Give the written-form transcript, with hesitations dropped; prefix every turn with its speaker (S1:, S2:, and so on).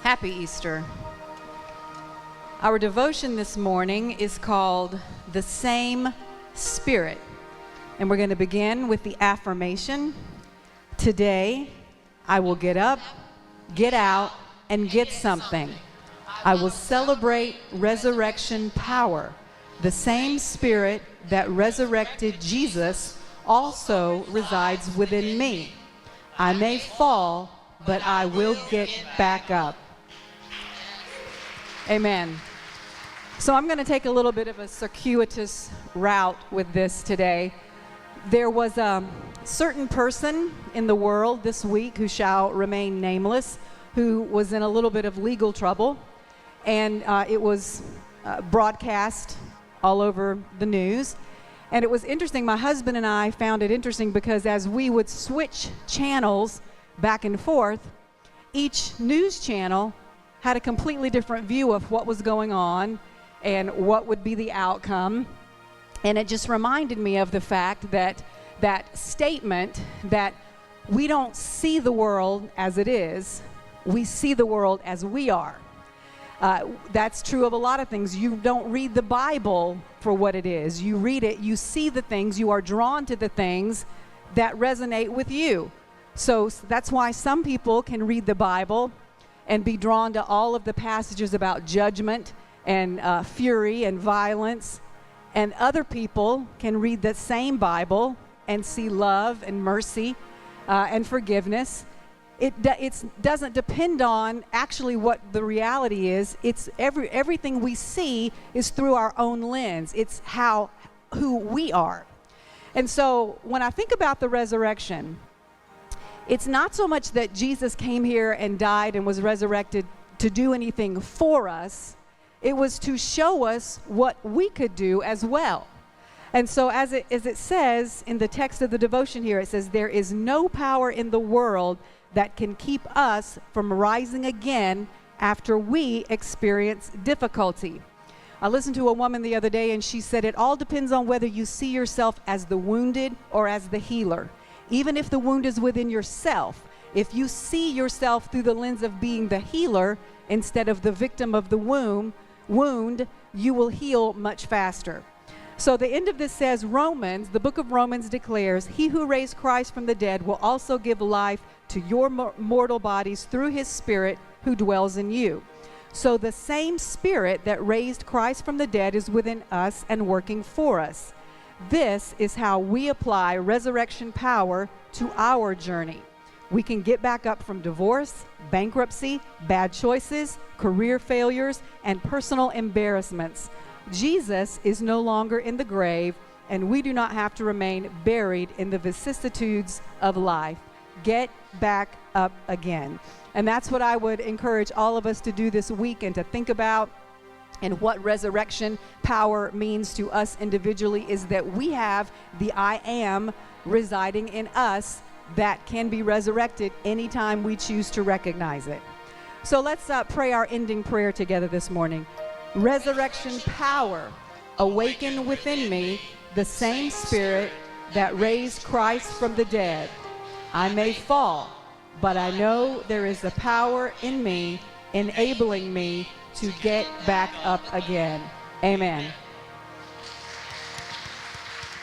S1: Happy Easter. Our devotion this morning is called The Same Spirit. And we're going to begin with the affirmation. Today, I will get up, get out, and get something. I will celebrate resurrection power. The same Spirit that resurrected Jesus also resides within me. I may fall, but I will get back up. Amen. So I'm going to take a little bit of a circuitous route with this today. There was a certain person in the world this week who shall remain nameless, who was in a little bit of legal trouble, and it was broadcast all over the news. And it was interesting. My husband and I found it interesting because as we would switch channels back and forth, each news channel had a completely different view of what was going on and what would be the outcome. And it just reminded me of the fact that that statement that we don't see the world as it is, we see the world as we are. That's true of a lot of things. You don't read the Bible for what it is. You read it, you see the things, you are drawn to the things that resonate with you. So that's why some people can read the Bible and be drawn to all of the passages about judgment and fury and violence. And other people can read the same Bible and see love and mercy and forgiveness. It doesn't depend on actually what the reality is. It's everything we see is through our own lens. It's who we are. And so when I think about the resurrection, it's not so much that Jesus came here and died and was resurrected to do anything for us. It was to show us what we could do as well. And so as it says in the text of the devotion here, it says, there is no power in the world that can keep us from rising again after we experience difficulty. I listened to a woman the other day, and she said it all depends on whether you see yourself as the wounded or as the healer. Even if the wound is within yourself, if you see yourself through the lens of being the healer instead of the victim of the wound, you will heal much faster. So the end of this says, the book of Romans declares, he who raised Christ from the dead will also give life to your mortal bodies through his Spirit who dwells in you. So the same Spirit that raised Christ from the dead is within us and working for us. This is how we apply resurrection power to our journey. We can get back up from divorce, bankruptcy, bad choices, career failures, and personal embarrassments. Jesus is no longer in the grave, and we do not have to remain buried in the vicissitudes of life. Get back up again. And that's what I would encourage all of us to do this week and to think about. And what resurrection power means to us individually is that we have the I am residing in us that can be resurrected anytime we choose to recognize it. So let's pray our ending prayer together this morning. Resurrection power, awaken within me the same Spirit that raised Christ from the dead. I may fall, but I know there is a power in me enabling me to get back up again. Amen.